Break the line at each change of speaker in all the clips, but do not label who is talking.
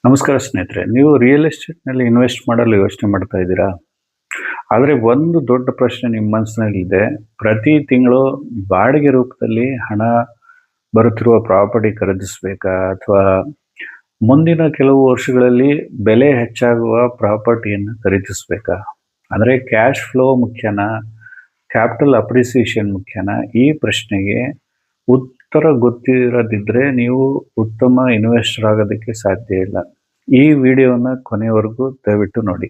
ನಮಸ್ಕಾರ ಸ್ನೇಹಿತರೆ. ನೀವು ರಿಯಲ್ ಎಸ್ಟೇಟ್‌ನಲ್ಲಿ ಇನ್ವೆಸ್ಟ್ ಮಾಡಲು ಯೋಚನೆ ಮಾಡ್ತಾ ಇದ್ದೀರಾ? ಆದರೆ ಒಂದು ದೊಡ್ಡ ಪ್ರಶ್ನೆ ನಿಮ್ಮ ಮನಸ್ಸಿನಲ್ಲಿದೆ. ಪ್ರತಿ ತಿಂಗಳು ಬಾಡಿಗೆ ರೂಪದಲ್ಲಿ ಹಣ ಬರುತ್ತಿರುವ ಪ್ರಾಪರ್ಟಿ ಖರೀದಿಸಬೇಕಾ? ಅಥವಾ ಮುಂದಿನ ಕೆಲವು ವರ್ಷಗಳಲ್ಲಿ ಬೆಲೆ ಹೆಚ್ಚಾಗುವ ಪ್ರಾಪರ್ಟಿಯನ್ನು ಖರೀದಿಸಬೇಕಾ? ಅಂದರೆ ಕ್ಯಾಶ್ ಫ್ಲೋ ಮುಖ್ಯನಾ? ಕ್ಯಾಪಿಟಲ್ ಅಪ್ರಿಸಿಯೇಷನ್ ಮುಖ್ಯನಾ? ಈ ಪ್ರಶ್ನೆಗೆ ಉತ್ತರ ಗೊತ್ತಿರದಿದ್ದರೆ ನೀವು ಉತ್ತಮ ಇನ್ವೆಸ್ಟರ್ ಆಗೋದಕ್ಕೆ ಸಾಧ್ಯ ಇಲ್ಲ. ಈ ವಿಡಿಯೋನ ಕೊನೆಯವರೆಗೂ ದಯವಿಟ್ಟು ನೋಡಿ.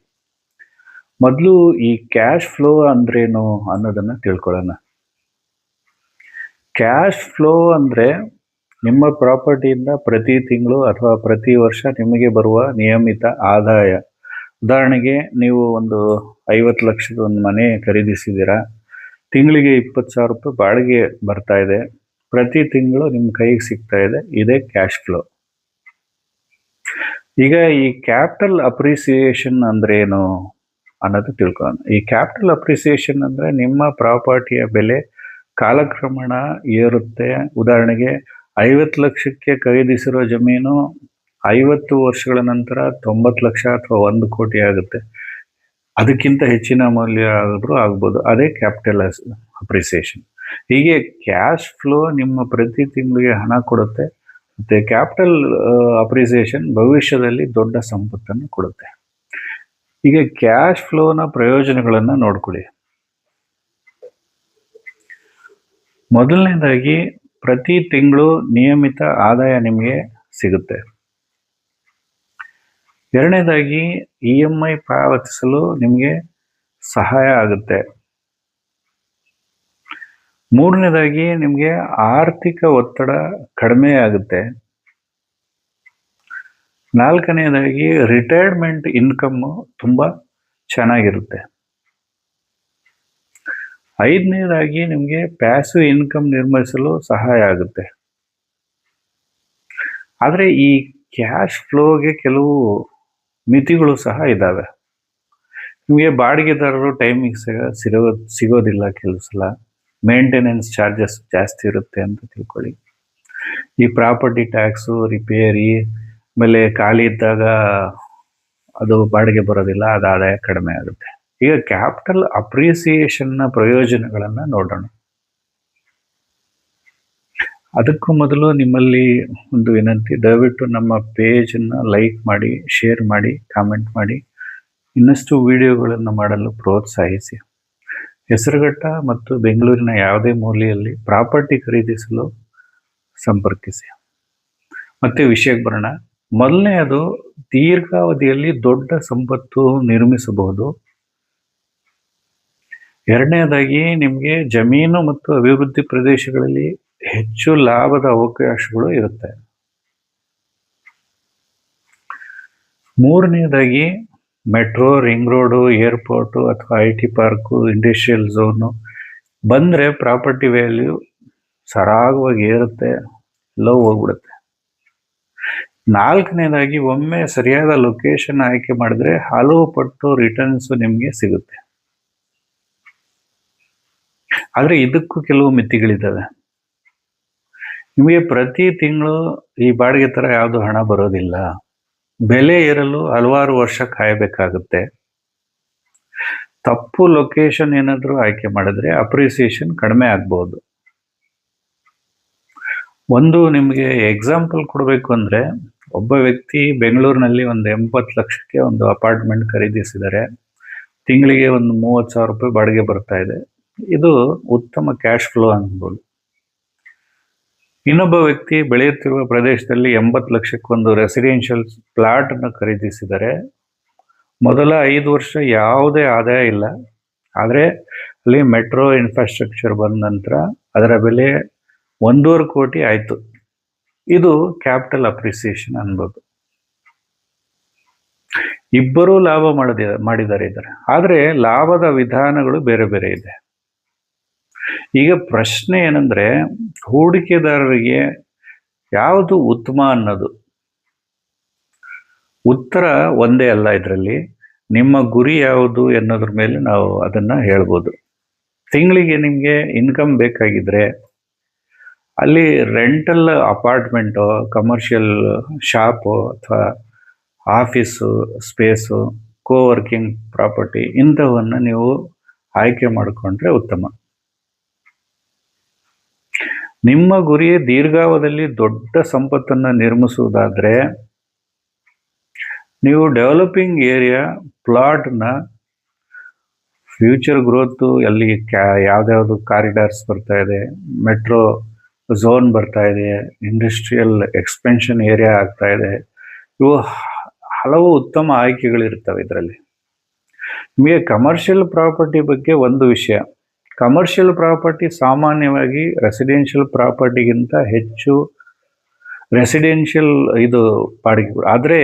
ಮೊದಲು ಈ ಕ್ಯಾಶ್ ಫ್ಲೋ ಅಂದ್ರೇನು ಅನ್ನೋದನ್ನ ತಿಳ್ಕೊಳ್ಳೋಣ. ಕ್ಯಾಶ್ ಫ್ಲೋ ಅಂದ್ರೆ ನಿಮ್ಮ ಪ್ರಾಪರ್ಟಿಯಿಂದ ಪ್ರತಿ ತಿಂಗಳು ಅಥವಾ ಪ್ರತಿ ವರ್ಷ ನಿಮಗೆ ಬರುವ ನಿಯಮಿತ ಆದಾಯ. ಉದಾಹರಣೆಗೆ ನೀವು ಒಂದು 50 ಲಕ್ಷದ ಒಂದು ಮನೆ ಖರೀದಿಸಿದ್ದೀರಾ, ತಿಂಗಳಿಗೆ 20,000 ರೂಪಾಯಿ ಬಾಡಿಗೆ ಬರ್ತಾ ಇದೆ, ಪ್ರತಿ ತಿಂಗಳು ನಿಮ್ಮ ಕೈಗೆ ಸಿಗ್ತಾ ಇದೆ. ಇದೇ ಕ್ಯಾಶ್ ಫ್ಲೋ. ಈಗ ಈ ಕ್ಯಾಪಿಟಲ್ ಅಪ್ರಿಸಿಯೇಷನ್ ಅಂದ್ರೆ ಏನು ಅನ್ನೋದು ತಿಳ್ಕೊಳ್ಳೋಣ. ಈ ಕ್ಯಾಪಿಟಲ್ ಅಪ್ರಿಸಿಯೇಷನ್ ಅಂದ್ರೆ ನಿಮ್ಮ ಪ್ರಾಪರ್ಟಿಯ ಬೆಲೆ ಕಾಲಕ್ರಮೇಣ ಏರುತ್ತೆ. ಉದಾಹರಣೆಗೆ 50 ಲಕ್ಷಕ್ಕೆ ಖರೀದಿಸಿರೋ ಜಮೀನು 50 ವರ್ಷಗಳ ನಂತರ 90 ಲಕ್ಷ ಅಥವಾ 1 ಕೋಟಿ ಆಗುತ್ತೆ. ಅದಕ್ಕಿಂತ ಹೆಚ್ಚಿನ ಮೌಲ್ಯ ಆದ್ರೂ ಆಗ್ಬೋದು. ಅದೇ ಕ್ಯಾಪಿಟಲ್ ಅಪ್ರಿಸಿಯೇಷನ್. ಹೀಗೆ ಕ್ಯಾಶ್ ಫ್ಲೋ ನಿಮ್ಮ ಪ್ರತಿ ತಿಂಗಳಿಗೆ ಹಣ ಕೊಡುತ್ತೆ, ಮತ್ತೆ ಕ್ಯಾಪಿಟಲ್ ಅಪ್ರಿಸಿಯೇಷನ್ ಭವಿಷ್ಯದಲ್ಲಿ ದೊಡ್ಡ ಸಂಪತ್ತನ್ನು ಕೊಡುತ್ತೆ. ಈಗ ಕ್ಯಾಶ್ ಫ್ಲೋನ ಪ್ರಯೋಜನಗಳನ್ನ ನೋಡ್ಕೊಳ್ಳಿ. ಮೊದಲನೇದಾಗಿ, ಪ್ರತಿ ತಿಂಗಳು ನಿಯಮಿತ ಆದಾಯ ನಿಮಗೆ ಸಿಗುತ್ತೆ. ಎರಡನೇದಾಗಿ, EMI ಪಾವತಿಸಲು ನಿಮಗೆ ಸಹಾಯ ಆಗುತ್ತೆ. ಮೂರನೇದಾಗಿ, ನಿಮಗೆ ಆರ್ಥಿಕ ಒತ್ತಡ ಕಡಿಮೆ ಆಗುತ್ತೆ. ನಾಲ್ಕನೇದಾಗಿ, ರಿಟೈರ್ಮೆಂಟ್ ಇನ್ಕಮ್ ತುಂಬಾ ಚೆನ್ನಾಗಿರುತ್ತೆ. ಐದನೇದಾಗಿ, ನಿಮಗೆ ಪ್ಯಾಸಿವ್ ಇನ್ಕಮ್ ನಿರ್ಮಿಸಲು ಸಹಾಯ ಆಗುತ್ತೆ. ಆದರೆ ಈ ಕ್ಯಾಶ್ ಫ್ಲೋಗೆ ಕೆಲವು ಮಿತಿಗಳು ಸಹ ಇದ್ದಾವೆ. ನಿಮಗೆ ಬಾಡಿಗೆದಾರರು ಟೈಮಿಗೆ ಸಿಗೋದಿಲ್ಲ. ಕೆಲವು ಸಲ ಮೇಂಟೆನೆನ್ಸ್ ಚಾರ್ಜಸ್ ಜಾಸ್ತಿ ಇರುತ್ತೆ ಅಂತ ತಿಳ್ಕೊಳ್ಳಿ. ಈ ಪ್ರಾಪರ್ಟಿ ಟ್ಯಾಕ್ಸು, ರಿಪೇರಿ, ಆಮೇಲೆ ಖಾಲಿ ಇದ್ದಾಗ ಅದು ಬಾಡಿಗೆ ಬರೋದಿಲ್ಲ, ಅದು ಆದಾಯ ಕಡಿಮೆ ಆಗುತ್ತೆ. ಈಗ ಕ್ಯಾಪಿಟಲ್ ಅಪ್ರಿಸಿಯೇಷನ್ನ ಪ್ರಯೋಜನಗಳನ್ನ ನೋಡೋಣ. ಅದಕ್ಕೂ ಮೊದಲು ನಿಮ್ಮಲ್ಲಿ ಒಂದು ವಿನಂತಿ, ದಯವಿಟ್ಟು ನಮ್ಮ ಪೇಜನ್ನು ಲೈಕ್ ಮಾಡಿ, ಶೇರ್ ಮಾಡಿ, ಕಾಮೆಂಟ್ ಮಾಡಿ, ಇನ್ನಷ್ಟು ವಿಡಿಯೋಗಳನ್ನು ಮಾಡಲು ಪ್ರೋತ್ಸಾಹಿಸಿ. ಹೆಸರುಘಟ್ಟ ಮತ್ತು ಬೆಂಗಳೂರಿನ ಯಾವುದೇ ಮೂಲೆಯಲ್ಲಿ ಪ್ರಾಪರ್ಟಿ ಖರೀದಿಸಲು ಸಂಪರ್ಕಿಸಿ. ಮತ್ತೆ ವಿಷಯಕ್ಕೆ ಬರೋಣ. ಮೊದಲನೆಯದು, ದೀರ್ಘಾವಧಿಯಲ್ಲಿ ದೊಡ್ಡ ಸಂಪತ್ತು ನಿರ್ಮಿಸಬಹುದು. ಎರಡನೇದಾಗಿ, ನಿಮಗೆ ಜಮೀನು ಮತ್ತು ಅಭಿವೃದ್ಧಿ ಪ್ರದೇಶಗಳಲ್ಲಿ ಹೆಚ್ಚು ಲಾಭದ ಅವಕಾಶಗಳು ಇರುತ್ತೆ. ಮೂರನೇದಾಗಿ, ಮೆಟ್ರೋ, ರಿಂಗ್ ರೋಡು, ಏರ್ಪೋರ್ಟು ಅಥವಾ IT ಪಾರ್ಕು, ಇಂಡಸ್ಟ್ರಿಯಲ್ ಝೋನು ಬಂದರೆ ಪ್ರಾಪರ್ಟಿ ವ್ಯಾಲ್ಯೂ ಸರಾಗವಾಗಿ ಏರುತ್ತೆ, ಲೋ ಹೋಗ್ಬಿಡುತ್ತೆ. ನಾಲ್ಕನೇದಾಗಿ, ಒಮ್ಮೆ ಸರಿಯಾದ ಲೊಕೇಶನ್ ಆಯ್ಕೆ ಮಾಡಿದ್ರೆ ಹಲವು ಪಟ್ಟು ರಿಟರ್ನ್ಸ್ ನಿಮಗೆ ಸಿಗುತ್ತೆ. ಆದರೆ ಇದಕ್ಕೂ ಕೆಲವು ಮಿತಿಗಳಿದ್ದಾವೆ. ನಿಮಗೆ ಪ್ರತಿ ತಿಂಗಳು ಈ ಬಾಡಿಗೆ ಥರ ಯಾವುದು ಹಣ ಬರೋದಿಲ್ಲ. ಬೆಲೆ ಏರಲು ಹಲವಾರು ವರ್ಷ ಕಾಯಬೇಕಾಗುತ್ತೆ. ತಪ್ಪು ಲೊಕೇಶನ್ ಏನಾದರೂ ಆಯ್ಕೆ ಮಾಡಿದ್ರೆ ಅಪ್ರಿಸಿಯೇಷನ್ ಕಡಿಮೆ ಆಗ್ಬೋದು. ಒಂದು ನಿಮಗೆ ಎಕ್ಸಾಂಪಲ್ ಕೊಡಬೇಕು ಅಂದರೆ, ಒಬ್ಬ ವ್ಯಕ್ತಿ ಬೆಂಗಳೂರಿನಲ್ಲಿ ಒಂದು 80 ಲಕ್ಷಕ್ಕೆ ಒಂದು ಅಪಾರ್ಟ್ಮೆಂಟ್ ಖರೀದಿಸಿದ್ದಾರೆ. ತಿಂಗಳಿಗೆ ಒಂದು 30,000 ರೂಪಾಯಿ ಬಾಡಿಗೆ ಬರ್ತಾ ಇದೆ. ಇದು ಉತ್ತಮ ಕ್ಯಾಶ್ ಫ್ಲೋ ಅನ್ಬೋದು. ಇನ್ನೊಬ್ಬ ವ್ಯಕ್ತಿ ಬೆಳೆಯುತ್ತಿರುವ ಪ್ರದೇಶದಲ್ಲಿ 80 ಲಕ್ಷಕ್ಕೆ ಒಂದು ರೆಸಿಡೆನ್ಷಿಯಲ್ ಪ್ಲಾಟ್ ಅನ್ನು ಖರೀದಿಸಿದರೆ, ಮೊದಲ 5 ವರ್ಷ ಯಾವುದೇ ಆದಾಯ ಇಲ್ಲ. ಆದರೆ ಅಲ್ಲಿ ಮೆಟ್ರೋ ಇನ್ಫ್ರಾಸ್ಟ್ರಕ್ಚರ್ ಬಂದ ನಂತರ ಅದರ ಬೆಲೆ 1.5 ಕೋಟಿ ಆಯಿತು. ಇದು ಕ್ಯಾಪಿಟಲ್ ಅಪ್ರಿಸಿಯೇಷನ್ ಅನ್ಬೋದು. ಇಬ್ಬರೂ ಲಾಭ ಮಾಡಿದ್ದಾರೆ ಇದ್ದಾರೆ. ಆದರೆ ಲಾಭದ ವಿಧಾನಗಳು ಬೇರೆ ಬೇರೆ ಇದೆ. ಈಗ ಪ್ರಶ್ನೆ ಏನಂದ್ರೆ, ಹೂಡಿಕೆದಾರರಿಗೆ ಯಾವುದು ಉತ್ತಮ ಅನ್ನೋದು. ಉತ್ತರ ಒಂದೇ ಅಲ್ಲ. ಇದರಲ್ಲಿ ನಿಮ್ಮ ಗುರಿ ಯಾವುದು ಎನ್ನೋದ್ರ ಮೇಲೆ ನಾವು ಅದನ್ನ ಹೇಳ್ಬೋದು. ತಿಂಗಳಿಗೆ ನಿಮಗೆ ಇನ್ಕಮ್ ಬೇಕಾಗಿದ್ರೆ ಅಲ್ಲಿ ರೆಂಟಲ್ ಅಪಾರ್ಟ್ಮೆಂಟು, ಕಮರ್ಷಿಯಲ್ ಶಾಪು ಅಥವಾ ಆಫೀಸು ಸ್ಪೇಸು, ಕೋವರ್ಕಿಂಗ್ ಪ್ರಾಪರ್ಟಿ ಇಂಥವನ್ನು ನೀವು ಆಯ್ಕೆ ಮಾಡಿಕೊಂಡ್ರೆ ಉತ್ತಮ. ನಿಮ್ಮ ಗುರಿ ದೀರ್ಘಾವಧಿಯಲ್ಲಿ ದೊಡ್ಡ ಸಂಪತ್ತನ್ನು ನಿರ್ಮಿಸುವುದಾದರೆ ನೀವು ಡೆವಲಪಿಂಗ್ ಏರಿಯಾ ಪ್ಲಾಟ್ನ ಫ್ಯೂಚರ್ ಗ್ರೋತು ಅಲ್ಲಿ ಯಾವ್ದಾವ್ದು ಕಾರಿಡಾರ್ಸ್ ಬರ್ತಾ ಇದೆ, ಮೆಟ್ರೋ ಝೋನ್ ಬರ್ತಾ ಇದೆ, ಇಂಡಸ್ಟ್ರಿಯಲ್ ಎಕ್ಸ್ಪೆನ್ಷನ್ ಏರಿಯಾ ಆಗ್ತಾ ಇದೆ, ಇವು ಹಲವು ಉತ್ತಮ ಆಯ್ಕೆಗಳಿರ್ತವೆ. ಇದರಲ್ಲಿ ನಿಮಗೆ ಕಮರ್ಷಿಯಲ್ ಪ್ರಾಪರ್ಟಿ ಬಗ್ಗೆ ಒಂದು ವಿಷಯ, ಕಮರ್ಷಿಯಲ್ ಪ್ರಾಪರ್ಟಿ ಸಾಮಾನ್ಯವಾಗಿ ರೆಸಿಡೆನ್ಷಿಯಲ್ ಪ್ರಾಪರ್ಟಿಗಿಂತ ಹೆಚ್ಚು ರೆಸಿಡೆನ್ಷಿಯಲ್ ಇದು ಬಾಡಿಗೆ, ಆದರೆ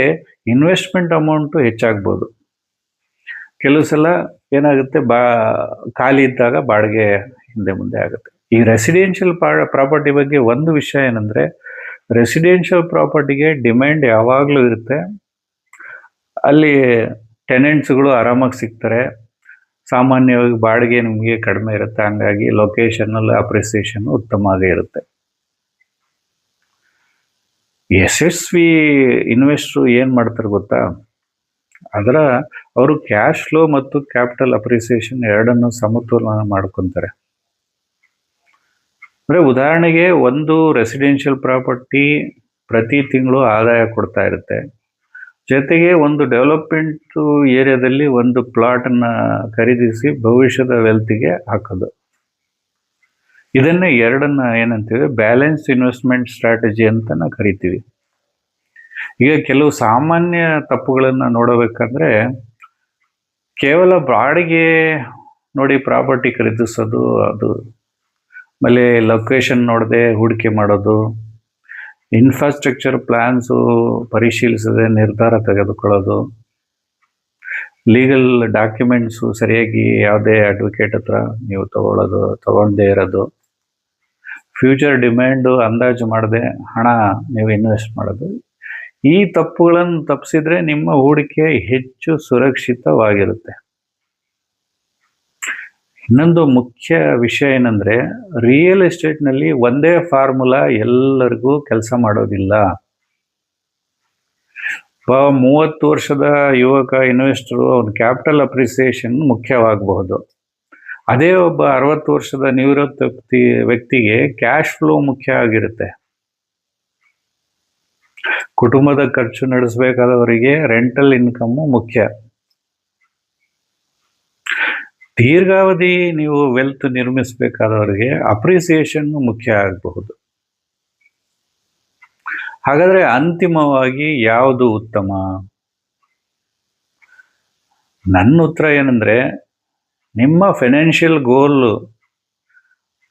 ಇನ್ವೆಸ್ಟ್ಮೆಂಟ್ ಅಮೌಂಟು ಹೆಚ್ಚಾಗ್ಬೋದು. ಕೆಲವು ಸಲ ಏನಾಗುತ್ತೆ, ಖಾಲಿ ಇದ್ದಾಗ ಬಾಡಿಗೆ ಹಿಂದೆ ಮುಂದೆ ಆಗುತ್ತೆ. ಈ ರೆಸಿಡೆನ್ಷಿಯಲ್ ಪ್ರಾಪರ್ಟಿ ಬಗ್ಗೆ ಒಂದು ವಿಷಯ ಏನಂದರೆ, ರೆಸಿಡೆನ್ಷಿಯಲ್ ಪ್ರಾಪರ್ಟಿಗೆ ಡಿಮ್ಯಾಂಡ್ ಯಾವಾಗಲೂ ಇರುತ್ತೆ. ಅಲ್ಲಿ ಟೆನೆಂಟ್ಸ್ಗಳು ಆರಾಮಾಗಿ ಸಿಗ್ತಾರೆ. ಸಾಮಾನ್ಯವಾಗಿ ಬಾಡಿಗೆ ನಿಮಗೆ ಕಡಿಮೆ ಇರುತ್ತೆ, ಹಂಗಾಗಿ ಲೊಕೇಶನಲ್ಲಿ ಅಪ್ರಿಸಿಯೇಷನ್ ಉತ್ತಮವಾಗೇ ಇರುತ್ತೆ. ಯಶಸ್ವಿ ಇನ್ವೆಸ್ಟ್ರು ಏನು ಮಾಡ್ತಾರೆ ಗೊತ್ತಾ, ಅವರು ಕ್ಯಾಶ್ ಫ್ಲೋ ಮತ್ತು ಕ್ಯಾಪಿಟಲ್ ಅಪ್ರಿಸಿಯೇಷನ್ ಎರಡನ್ನು ಸಮತೋಲನ ಮಾಡ್ಕೊತಾರೆ. ಅಂದರೆ ಉದಾಹರಣೆಗೆ ಒಂದು ರೆಸಿಡೆನ್ಷಿಯಲ್ ಪ್ರಾಪರ್ಟಿ ಪ್ರತಿ ತಿಂಗಳು ಆದಾಯ ಕೊಡ್ತಾ ಇರುತ್ತೆ, ಜೊತೆಗೆ ಒಂದು ಡೆವಲಪ್ಮೆಂಟ್ ಏರಿಯಾದಲ್ಲಿ ಒಂದು ಪ್ಲಾಟನ್ನು ಖರೀದಿಸಿ ಭವಿಷ್ಯದ ವೆಲ್ತಿಗೆ ಹಾಕೋದು. ಇದನ್ನೇ ಎರಡನ್ನ ಏನಂತೀವಿ, ಬ್ಯಾಲೆನ್ಸ್ ಇನ್ವೆಸ್ಟ್ಮೆಂಟ್ ಸ್ಟ್ರಾಟಜಿ ಅಂತ ನಾವು ಕರಿತೀವಿ. ಈಗ ಕೆಲವು ಸಾಮಾನ್ಯ ತಪ್ಪುಗಳನ್ನು ನೋಡಬೇಕಂದ್ರೆ, ಕೇವಲ ಬಾಡಿಗೆ ನೋಡಿ ಪ್ರಾಪರ್ಟಿ ಖರೀದಿಸೋದು, ಅದು ಆಮೇಲೆ ಲೊಕೇಶನ್ ನೋಡದೆ ಹೂಡಿಕೆ ಮಾಡೋದು, ಇನ್ಫ್ರಾಸ್ಟ್ರಕ್ಚರ್ ಪ್ಲಾನ್ಸು ಪರಿಶೀಲಿಸದೆ ನಿರ್ಧಾರ ತೆಗೆದುಕೊಳ್ಳೋದು, ಲೀಗಲ್ ಡಾಕ್ಯುಮೆಂಟ್ಸು ಸರಿಯಾಗಿ ಯಾವುದೇ ಅಡ್ವೊಕೇಟ್ ಹತ್ರ ನೀವು ತಗೊಳ್ಳದೇ ಇರೋದು, ಫ್ಯೂಚರ್ ಡಿಮ್ಯಾಂಡು ಅಂದಾಜು ಮಾಡದೆ ಹಣ ನೀವು ಇನ್ವೆಸ್ಟ್ ಮಾಡೋದು. ಈ ತಪ್ಪುಗಳನ್ನು ತಪ್ಪಿಸಿದ್ರೆ ನಿಮ್ಮ ಹೂಡಿಕೆ ಹೆಚ್ಚು ಸುರಕ್ಷಿತವಾಗಿರುತ್ತೆ. ಇನ್ನೊಂದು ಮುಖ್ಯ ವಿಷಯ ಏನಂದರೆ, ರಿಯಲ್ ಎಸ್ಟೇಟ್ನಲ್ಲಿ ಒಂದೇ ಫಾರ್ಮುಲಾ ಎಲ್ಲರಿಗೂ ಕೆಲಸ ಮಾಡೋದಿಲ್ಲ. 30 ವರ್ಷದ ಯುವಕ ಇನ್ವೆಸ್ಟರು ಅವನ ಕ್ಯಾಪಿಟಲ್ ಅಪ್ರಿಸಿಯೇಷನ್ ಮುಖ್ಯವಾಗಬಹುದು. ಅದೇ ಒಬ್ಬ 60 ವರ್ಷದ ನಿವೃತ್ತ ವ್ಯಕ್ತಿಗೆ ಕ್ಯಾಶ್ ಫ್ಲೋ ಮುಖ್ಯ ಆಗಿರುತ್ತೆ. ಕುಟುಂಬದ ಖರ್ಚು ನಡೆಸಬೇಕಾದವರಿಗೆ ರೆಂಟಲ್ ಇನ್ಕಮ್ಮು ಮುಖ್ಯ. ದೀರ್ಘಾವಧಿ ನೀವು ವೆಲ್ತ್ ನಿರ್ಮಿಸಬೇಕಾದವರಿಗೆ ಅಪ್ರಿಸಿಯೇಷನ್ ಮುಖ್ಯ ಆಗಬಹುದು. ಹಾಗಾದ್ರೆ ಅಂತಿಮವಾಗಿ ಯಾವುದು ಉತ್ತಮ? ನನ್ನ ಉತ್ತರ ಏನಂದ್ರೆ, ನಿಮ್ಮ ಫೈನಾನ್ಷಿಯಲ್ ಗೋಲ್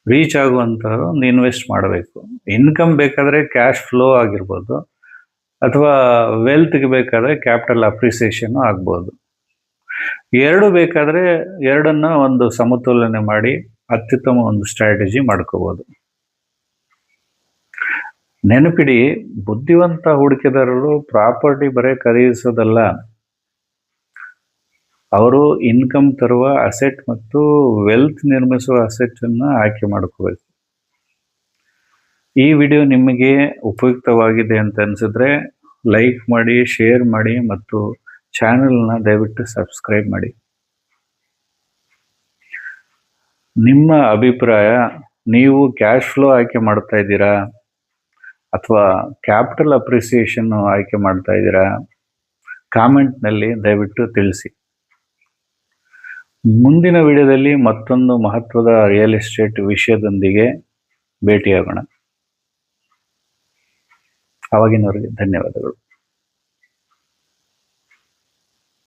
ರೀಚ್ ಆಗುವಂತಹ ಒಂದು ಇನ್ವೆಸ್ಟ್ ಮಾಡಬೇಕು. ಇನ್ಕಮ್ ಬೇಕಾದರೆ ಕ್ಯಾಶ್ ಫ್ಲೋ ಆಗಿರ್ಬೋದು, ಅಥವಾ ವೆಲ್ತ್ಗೆ ಬೇಕಾದರೆ ಕ್ಯಾಪಿಟಲ್ ಅಪ್ರಿಸಿಯೇಷನ್ ಆಗ್ಬೋದು. ಎರಡು ಬೇಕಾದರೆ ಎರಡನ್ನ ಒಂದು ಸಮತೋಲನೆ ಮಾಡಿ ಅತ್ಯುತ್ತಮ ಒಂದು ಸ್ಟ್ರಾಟಜಿ ಮಾಡ್ಕೋಬೋದು. ನೆನಪಿಡಿ, ಬುದ್ಧಿವಂತ ಹೂಡಿಕೆದಾರರು ಪ್ರಾಪರ್ಟಿ ಬರೀ ಖರೀದಿಸೋದಲ್ಲ, ಅವರು ಇನ್ಕಮ್ ತರುವ ಅಸೆಟ್ ಮತ್ತು ವೆಲ್ತ್ ನಿರ್ಮಿಸುವ ಅಸೆಟನ್ನು ಆಯ್ಕೆ ಮಾಡ್ಕೋಬೇಕು. ಈ ವಿಡಿಯೋ ನಿಮಗೆ ಉಪಯುಕ್ತವಾಗಿದೆ ಅಂತ ಅನಿಸಿದ್ರೆ ಲೈಕ್ ಮಾಡಿ, ಶೇರ್ ಮಾಡಿ ಮತ್ತು ಚಾನೆಲ್ನ ದಯವಿಟ್ಟು ಸಬ್ಸ್ಕ್ರೈಬ್ ಮಾಡಿ. ನಿಮ್ಮ ಅಭಿಪ್ರಾಯ, ನೀವು ಕ್ಯಾಶ್ ಫ್ಲೋ ಆಯ್ಕೆ ಮಾಡ್ತಾ ಇದ್ದೀರಾ ಅಥವಾ ಕ್ಯಾಪಿಟಲ್ ಅಪ್ರಿಸಿಯೇಷನ್ ಆಯ್ಕೆ ಮಾಡ್ತಾ ಇದ್ದೀರಾ? ಕಾಮೆಂಟ್ನಲ್ಲಿ ದಯವಿಟ್ಟು ತಿಳಿಸಿ. ಮುಂದಿನ ವಿಡಿಯೋದಲ್ಲಿ ಮತ್ತೊಂದು ಮಹತ್ವದ ರಿಯಲ್ ಎಸ್ಟೇಟ್ ವಿಷಯದೊಂದಿಗೆ ಭೇಟಿಯಾಗೋಣ. ಆವಾಗಿನವರೆಗೆ ಧನ್ಯವಾದಗಳು.